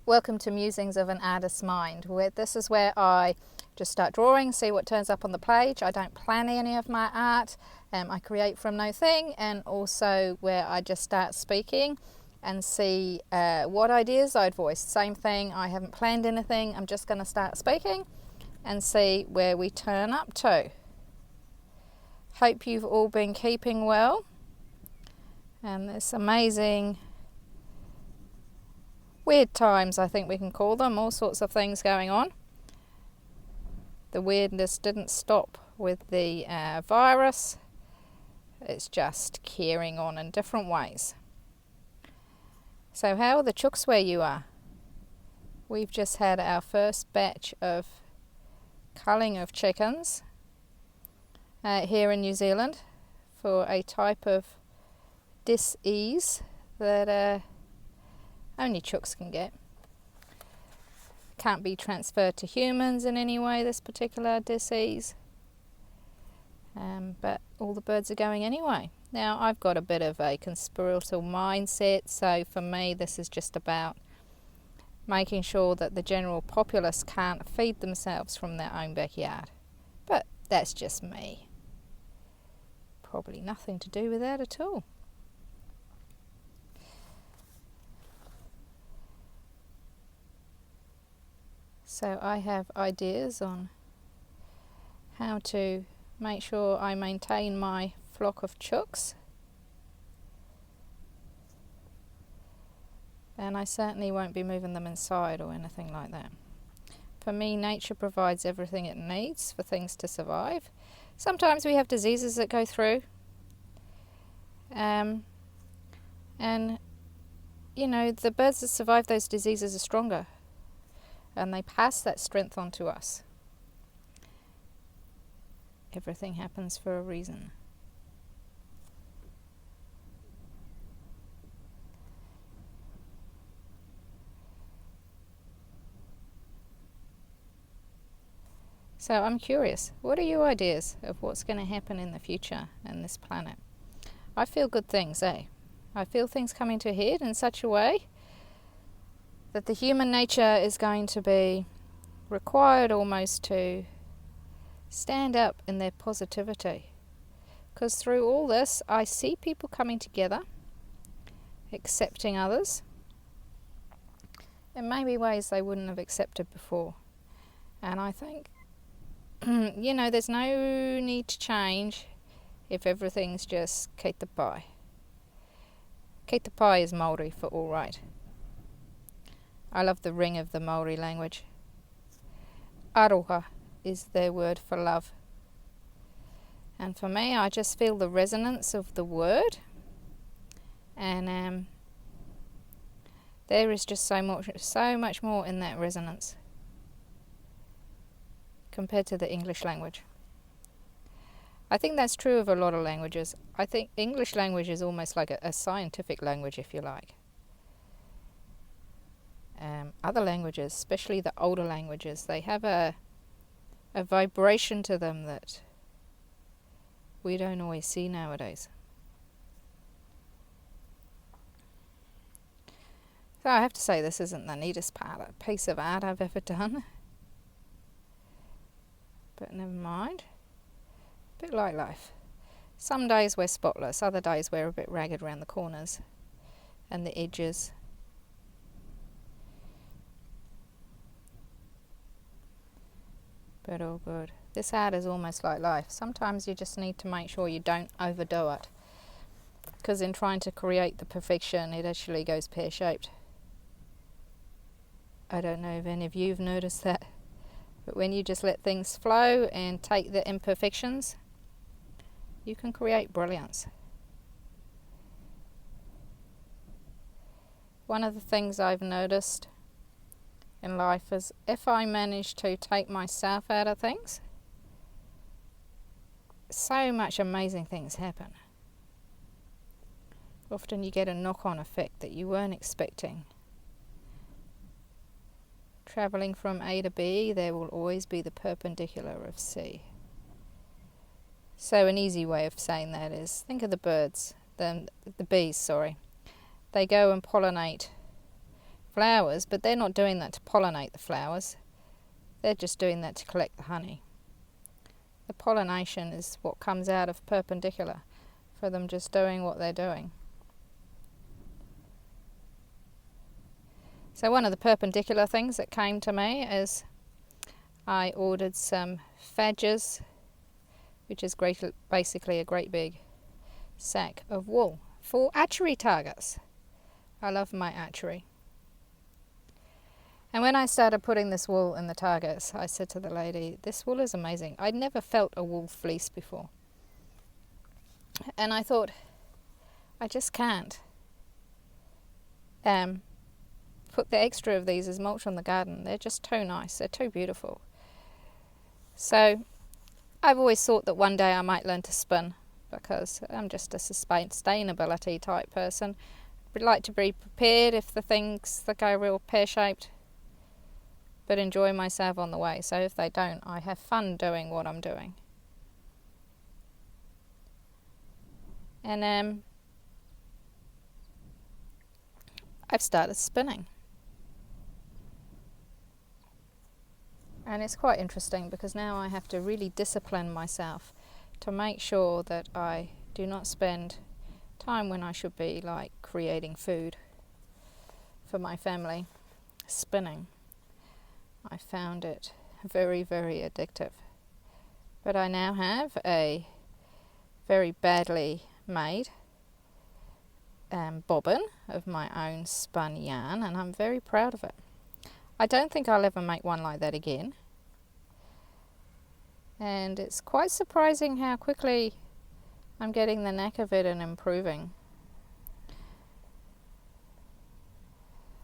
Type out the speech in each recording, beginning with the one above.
Welcome to Musings of an Artist's Mind. This is where I just start drawing, see what turns up on the page. I don't plan any of my art. I create from no thing, and also where I just start speaking and see what ideas I'd voice. Same thing, I haven't planned anything. I'm just going to start speaking and see where we turn up to. Hope you've all been keeping well. And this amazing weird times, I think we can call them, all sorts of things going on. The weirdness didn't stop with the virus. It's just carrying on in different ways. So how are the chooks where you are? We've just had our first batch of culling of chickens here in New Zealand for a type of disease that only chooks can get. Can't be transferred to humans in any way, this particular disease. But all the birds are going anyway. Now, I've got a bit of a conspiratorial mindset, so for me this is just about making sure that the general populace can't feed themselves from their own backyard. But that's just me. Probably nothing to do with that at all. So I have ideas on how to make sure I maintain my flock of chooks. And I certainly won't be moving them inside or anything like that. For me, nature provides everything it needs for things to survive. Sometimes we have diseases that go through. And, you know, the birds that survive those diseases are stronger. And they pass that strength on to us. Everything happens for a reason. So I'm curious, what are your ideas of what's going to happen in the future in this planet? I feel good things, I feel things coming to a head in such a way that the human nature is going to be required almost to stand up in their positivity. Because through all this, I see people coming together, accepting others, in maybe ways they wouldn't have accepted before. And I think, you know, there's no need to change if everything's just kate the pai. Kate the pai is Māori for all right. I love the ring of the Māori language. Aroha is their word for love. And for me, I just feel the resonance of the word. And there is just so much more in that resonance compared to the English language. I think that's true of a lot of languages. I think English language is almost like a scientific language, if you like. Other languages, especially the older languages, they have a vibration to them that we don't always see nowadays. So I have to say, this isn't the neatest piece of art I've ever done. But never mind. A bit like life. Some days we're spotless, other days we're a bit ragged around the corners and the edges. But all good. This art is almost like life. Sometimes you just need to make sure you don't overdo it. Because in trying to create the perfection, it actually goes pear-shaped. I don't know if any of you have noticed that. But when you just let things flow and take the imperfections, you can create brilliance. One of the things I've noticed in life is if I manage to take myself out of things, so much amazing things happen. Often you get a knock-on effect that you weren't expecting. Travelling from A to B, there will always be the perpendicular of C. So an easy way of saying that is, think of the birds, the bees, sorry. They go and pollinate flowers, but they're not doing that to pollinate the flowers. They're just doing that to collect the honey. The pollination is what comes out of perpendicular for them just doing what they're doing. So one of the perpendicular things that came to me is I ordered some fadges, which is basically a great big sack of wool for archery targets. I love my archery. And when I started putting this wool in the targets, I said to the lady, this wool is amazing. I'd never felt a wool fleece before. And I thought, I just can't put the extra of these as mulch on the garden. They're just too nice. They're too beautiful. So I've always thought that one day I might learn to spin, because I'm just a sustainability type person. I'd like to be prepared if the things that go real pear-shaped, but enjoy myself on the way. So if they don't, I have fun doing what I'm doing. And I've started spinning. And it's quite interesting because now I have to really discipline myself to make sure that I do not spend time when I should be like creating food for my family spinning. I found it very, very addictive. But I now have a very badly made bobbin of my own spun yarn, and I'm very proud of it. I don't think I'll ever make one like that again. And it's quite surprising how quickly I'm getting the knack of it and improving.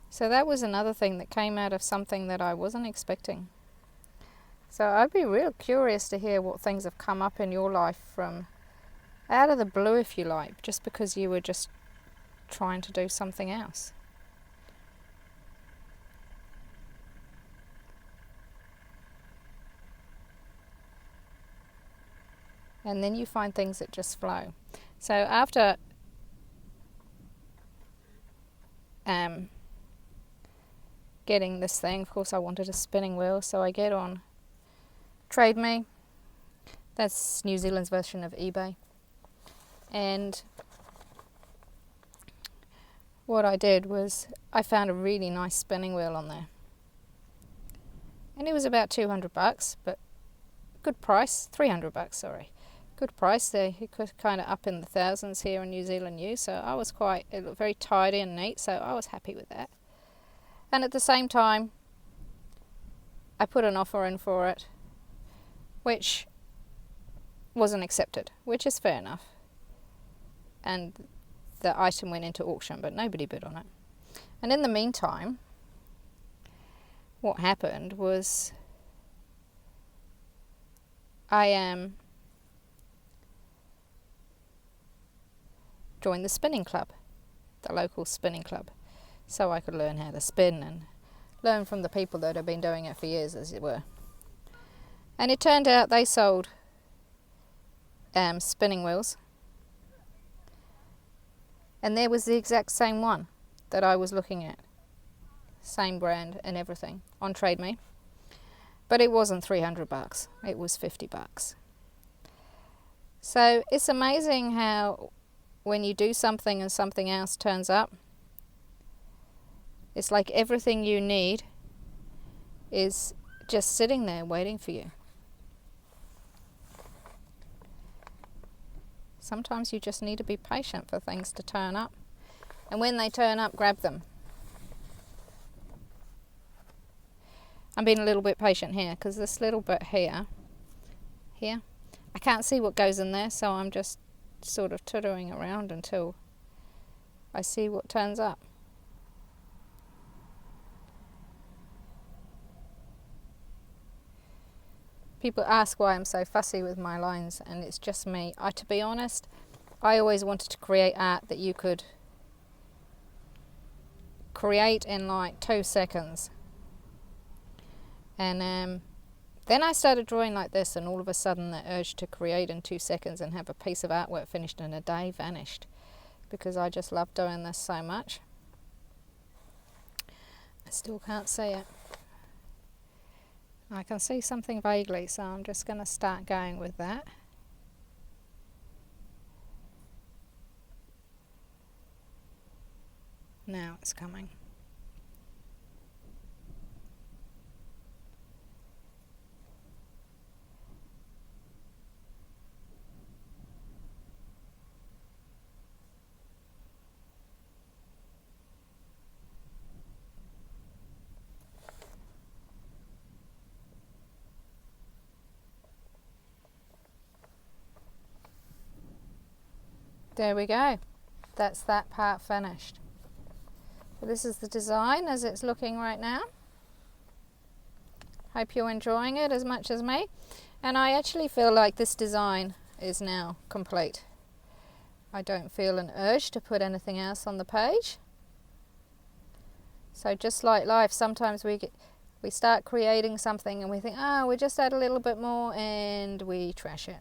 So that was another thing that came out of something that I wasn't expecting. So I'd be real curious to hear what things have come up in your life from out of the blue, if you like, just because you were just trying to do something else. And then you find things that just flow. So after getting this thing, of course I wanted a spinning wheel, so I get on Trade Me. That's New Zealand's version of eBay. And what I did was I found a really nice spinning wheel on there. And it was about $200, but good price, $300, sorry. Good price there. It was kind of up in the thousands here in New Zealand use, so I was it looked very tidy and neat, so I was happy with that. And at the same time, I put an offer in for it, which wasn't accepted, which is fair enough. And the item went into auction, but nobody bid on it. And in the meantime, what happened was I joined the spinning club, the local spinning club, so I could learn how to spin and learn from the people that have been doing it for years, as it were. And it turned out they sold spinning wheels, and there was the exact same one that I was looking at, same brand and everything, on Trade Me, but it wasn't $300, it was $50. So it's amazing how when you do something and something else turns up, it's like everything you need is just sitting there waiting for you. Sometimes you just need to be patient for things to turn up. And when they turn up, grab them. I'm being a little bit patient here because this little bit here, I can't see what goes in there, so I'm just sort of tootling around until I see what turns up. People ask why I'm so fussy with my lines, and it's just me. To be honest, I always wanted to create art that you could create in like 2 seconds. And then I started drawing like this, and all of a sudden the urge to create in 2 seconds and have a piece of artwork finished in a day vanished, because I just love doing this so much. Still can't see it. I can see something vaguely, so I'm just going to start going with that. Now it's coming. There we go. That's that part finished. So this is the design as it's looking right now. Hope you're enjoying it as much as me. And I actually feel like this design is now complete. I don't feel an urge to put anything else on the page. So just like life, sometimes we start creating something and we think, oh, we just add a little bit more, and we trash it.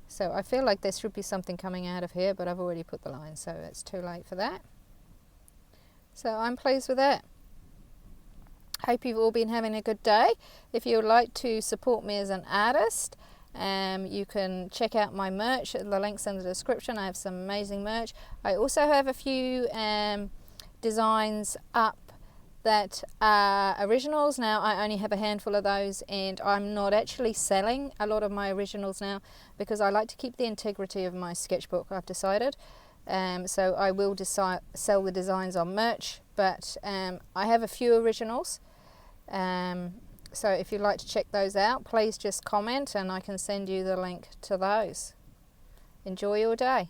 So I feel like there should be something coming out of here, but I've already put the line, so it's too late for that. So I'm pleased with that. Hope you've all been having a good day. If you would like to support me as an artist, you can check out my merch. The link's in the description. I have some amazing merch. I also have a few designs up that are originals. Now I only have a handful of those, and I'm not actually selling a lot of my originals now because I like to keep the integrity of my sketchbook, I've decided. So I will sell the designs on merch, but I have a few originals. So if you'd like to check those out, please just comment and I can send you the link to those. Enjoy your day.